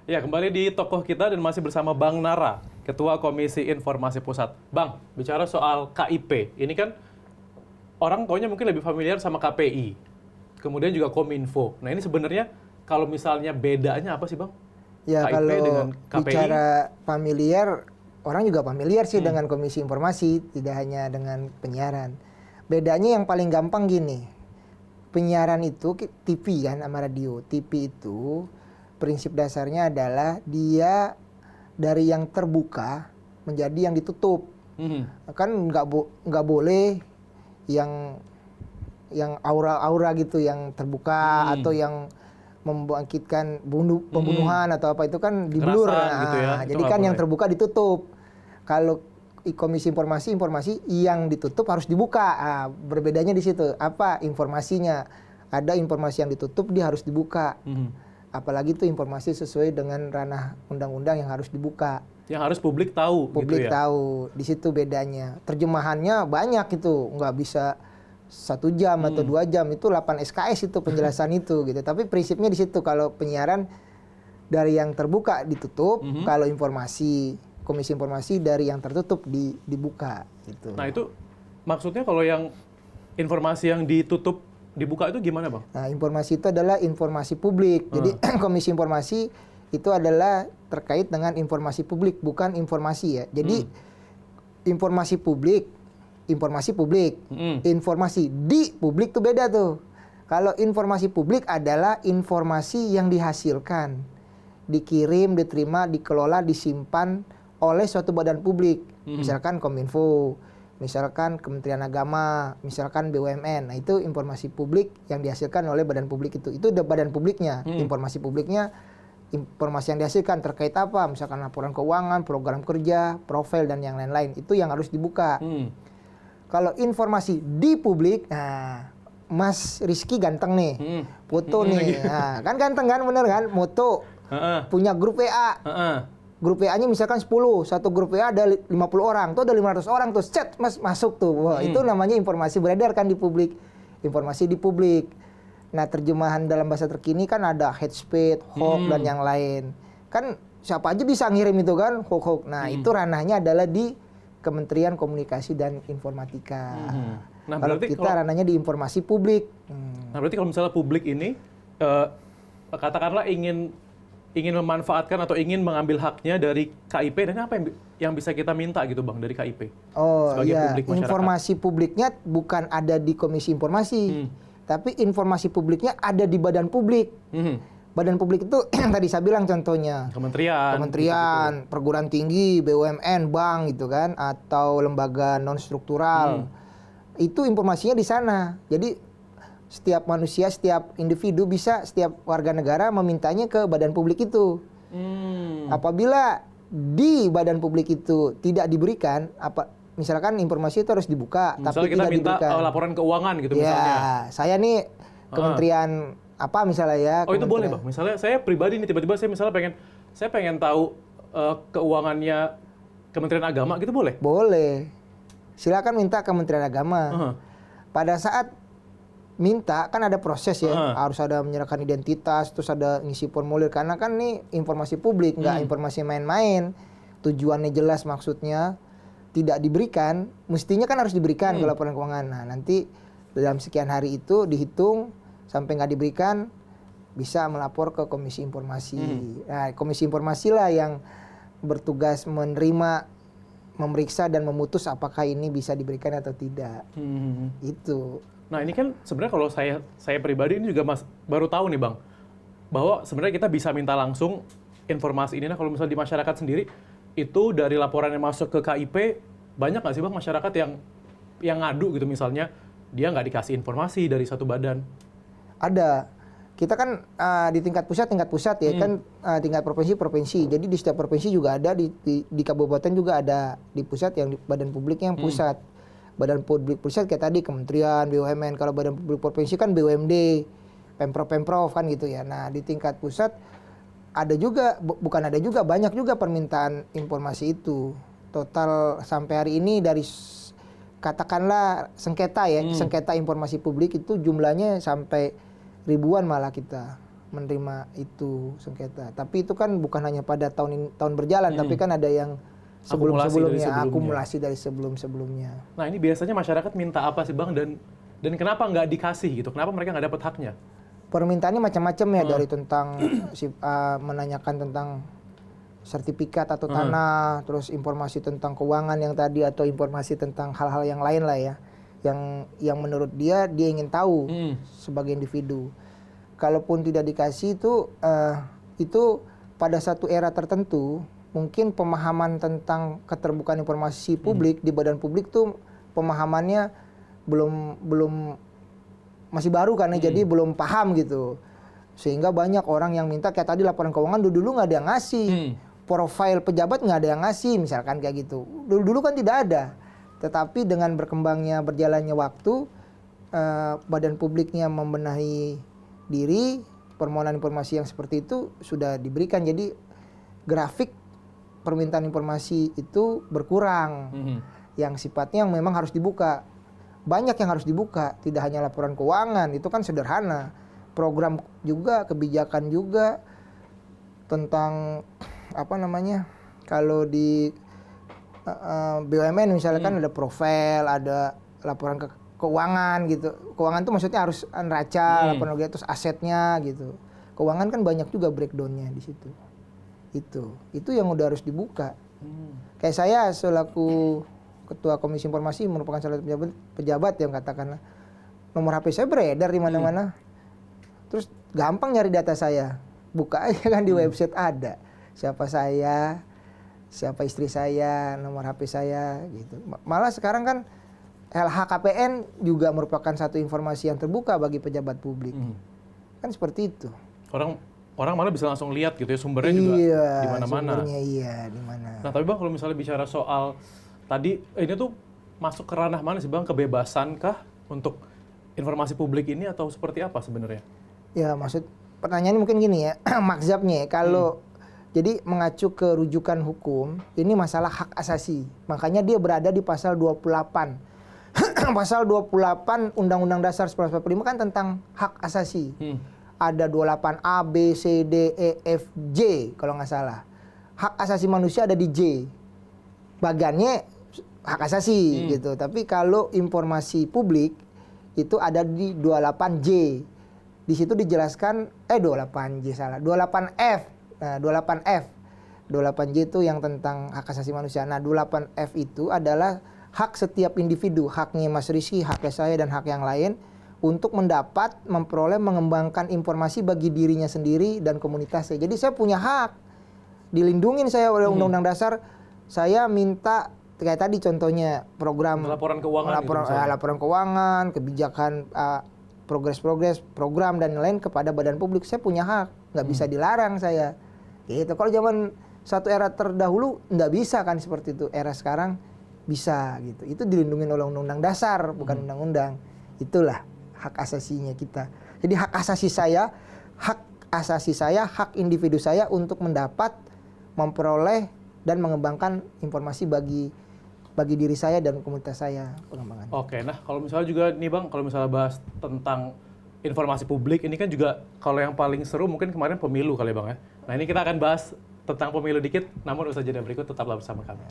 Ya, kembali di Tokoh Kita dan masih bersama Bang Nara, Ketua Komisi Informasi Pusat. Bang, bicara soal KIP, ini kan orang taunya mungkin lebih familiar sama KPI, kemudian juga Kominfo. Nah ini sebenarnya kalau misalnya bedanya apa sih Bang? Ya, KIP kalau dengan KPI? bicara familiar, orang juga familiar sih dengan Komisi Informasi, tidak hanya dengan penyiaran. Bedanya yang paling gampang gini, penyiaran itu TV kan sama radio. TV itu prinsip dasarnya adalah dia dari yang terbuka menjadi yang ditutup. Kan nggak boleh yang aura-aura gitu yang terbuka atau yang membangkitkan pembunuhan atau apa itu kan diblur. Gitu ya, jadi kan yang terbuka ditutup. Kalau Komisi Informasi yang ditutup harus dibuka. Berbedanya di situ. Apa informasinya? Ada informasi yang ditutup dia harus dibuka. Apalagi itu informasi sesuai dengan ranah undang-undang yang harus dibuka. Yang harus publik tahu. Publik gitu ya? tahu. Di situ bedanya. Terjemahannya banyak itu, nggak bisa 1 jam atau 2 jam, itu 8 SKS itu penjelasan itu gitu. Tapi prinsipnya di situ, kalau penyiaran dari yang terbuka ditutup, kalau Komisi Informasi dari yang tertutup dibuka gitu. Nah itu maksudnya kalau yang informasi yang ditutup dibuka itu gimana Bang? Nah, informasi itu adalah informasi publik. Jadi Komisi Informasi itu adalah terkait dengan informasi publik, bukan informasi ya. Jadi informasi publik, informasi di publik itu beda tuh. Kalau informasi publik adalah informasi yang dihasilkan, dikirim, diterima, dikelola, disimpan oleh suatu badan publik. Misalkan Kominfo, misalkan Kementerian Agama, misalkan BUMN. Nah, itu informasi publik yang dihasilkan oleh badan publik itu. Itu udah badan publiknya. Informasi publiknya, informasi yang dihasilkan terkait apa? Misalkan laporan keuangan, program kerja, profil, dan yang lain-lain. Itu yang harus dibuka. Kalau informasi di publik, nah Mas Rizky ganteng nih, foto nih. Nah, kan ganteng kan, bener kan? Moto, punya grup WA. Grup WA-nya misalkan 10, satu grup WA ada 50 orang, tuh ada 500 orang tuh, chat Mas masuk tuh. Wah, itu namanya informasi beredar kan di publik. Informasi di publik. Nah, terjemahan dalam bahasa terkini kan ada hate speech, hoax, dan yang lain. Kan siapa aja bisa ngirim itu kan, hoax. Nah, itu ranahnya adalah di Kementerian Komunikasi dan Informatika. Nah, kalau berarti kita ranahnya di informasi publik. Nah, berarti kalau misalnya publik ini katakanlah ingin memanfaatkan atau ingin mengambil haknya dari KIP, dan apa yang bisa kita minta gitu Bang dari KIP? Oh sebagai iya, publik masyarakat? informasi publiknya bukan ada di Komisi Informasi, tapi informasi publiknya ada di badan publik. Badan publik itu yang tadi saya bilang contohnya Kementerian, gitu. Perguruan tinggi, BUMN, bank gitu kan, atau lembaga non struktural. Itu informasinya di sana. Jadi setiap manusia, setiap individu bisa, setiap warga negara memintanya ke badan publik itu. Apabila di badan publik itu tidak diberikan, misalkan informasi itu harus dibuka, misalnya tapi kita tidak minta diberikan. laporan keuangan gitu Ya, misalnya. saya nih kementerian apa misalnya ya? Oh itu boleh Bang. Misalnya saya pribadi nih tiba-tiba saya misalnya pengen tahu keuangannya Kementerian Agama gitu boleh? Boleh. Silakan minta Kementerian Agama. Pada saat minta kan ada proses ya, harus ada menyerahkan identitas, terus ada ngisi formulir, karena kan nih informasi publik, nggak informasi main-main. Tujuannya jelas, maksudnya tidak diberikan, mestinya kan harus diberikan ke laporan keuangan. Nah, nanti dalam sekian hari itu dihitung, sampai nggak diberikan bisa melapor ke Komisi Informasi. Nah, Komisi Informasi lah yang bertugas menerima, memeriksa, dan memutus apakah ini bisa diberikan atau tidak. Itu. Nah ini kan sebenarnya kalau saya pribadi ini juga baru tahu nih Bang, bahwa sebenarnya kita bisa minta langsung informasi ini. Nah kalau misalnya di masyarakat sendiri, itu dari laporan yang masuk ke KIP, banyak nggak sih Bang masyarakat yang ngadu gitu, misalnya dia nggak dikasih informasi dari satu badan? Ada. Kita kan di tingkat pusat ya, kan tingkat provinsi. Jadi di setiap provinsi juga ada, di kabupaten juga ada, di pusat yang badan publiknya yang pusat. Badan publik pusat kayak tadi Kementerian, BUMN. Kalau badan publik provinsi kan BUMD, Pemprov kan gitu ya. Nah, di tingkat pusat ada juga, banyak juga permintaan informasi itu. Total sampai hari ini dari katakanlah sengketa ya, sengketa informasi publik itu jumlahnya sampai ribuan malah kita. menerima itu sengketa. Tapi itu kan bukan hanya pada tahun berjalan, tapi kan ada yang sebelum-sebelumnya, akumulasi dari sebelum-sebelumnya. Nah ini biasanya masyarakat minta apa sih Bang, dan kenapa nggak dikasih gitu? Kenapa mereka nggak dapat haknya? Permintaannya macam-macam ya, dari tentang menanyakan tentang sertifikat atau tanah, terus informasi tentang keuangan yang tadi, atau informasi tentang hal-hal yang lain lah ya, yang menurut dia ingin tahu sebagai individu. Kalaupun tidak dikasih itu pada satu era tertentu, mungkin pemahaman tentang keterbukaan informasi publik di badan publik tuh pemahamannya belum masih baru kan ya, jadi belum paham gitu. Sehingga banyak orang yang minta, kayak tadi laporan keuangan dulu nggak ada yang ngasih. Profil pejabat nggak ada yang ngasih, misalkan kayak gitu. Dulu kan tidak ada. Tetapi dengan berjalannya waktu, badan publiknya membenahi diri, permohonan informasi yang seperti itu sudah diberikan. Jadi grafik permintaan informasi itu berkurang, yang sifatnya yang memang harus dibuka. Banyak yang harus dibuka, tidak hanya laporan keuangan, itu kan sederhana. Program juga, kebijakan juga, tentang apa namanya, kalau di BUMN misalnya kan ada profil, ada laporan keuangan gitu. Keuangan itu maksudnya harus neraca, laporan terus asetnya gitu. Keuangan kan banyak juga breakdown-nya di situ. Itu yang udah harus dibuka. Kayak saya selaku Ketua Komisi Informasi merupakan salah satu pejabat yang katakanlah nomor HP saya beredar di mana-mana. Terus gampang nyari data saya. Buka aja kan di website ada. Siapa saya, siapa istri saya, nomor HP saya gitu. Malah sekarang kan LHKPN juga merupakan satu informasi yang terbuka bagi pejabat publik. Kan seperti itu. Orang malah bisa langsung lihat gitu ya, sumbernya juga di mana-mana. Sumbernya di mana. Nah, tapi Bang kalau misalnya bicara soal tadi, ini tuh masuk ke ranah mana sih Bang? Kebebasan kah untuk informasi publik ini atau seperti apa sebenarnya? Ya, maksud pertanyaannya mungkin gini ya, makzabnya kalau jadi mengacu ke rujukan hukum, ini masalah hak asasi. Makanya dia berada di pasal 28. Pasal 28 Undang-Undang Dasar 1945 kan tentang hak asasi. Ada 28A, B, C, D, E, F, J kalau nggak salah. Hak asasi manusia ada di J. Bagannya hak asasi gitu. Tapi kalau informasi publik itu ada di 28J. Di situ dijelaskan 28J salah. 28F. Nah, 28F. 28J itu yang tentang hak asasi manusia. Nah, 28F itu adalah hak setiap individu, haknya Mas Rizky, haknya saya dan hak yang lain untuk mendapat, memperoleh, mengembangkan informasi bagi dirinya sendiri dan komunitasnya. Jadi saya punya hak. Dilindungin saya oleh Undang-Undang Dasar. Saya minta kayak tadi contohnya program laporan keuangan, laporan keuangan, kebijakan, progres program dan lain kepada badan publik. Saya punya hak, nggak bisa dilarang saya. Gitu. Kalau zaman satu era terdahulu nggak bisa kan seperti itu. Era sekarang bisa gitu. Itu dilindungi oleh Undang-Undang Dasar, bukan undang-undang. Itulah hak asasinya kita. Jadi hak asasi saya, hak individu saya untuk mendapat, memperoleh dan mengembangkan informasi bagi diri saya dan komunitas saya pengembangannya. Oke, nah kalau misalnya juga nih Bang, kalau misalnya bahas tentang informasi publik, ini kan juga kalau yang paling seru mungkin kemarin pemilu kali ya Bang ya. Nah ini kita akan bahas tentang pemilu dikit, namun usaha jeda berikut tetaplah bersama kami.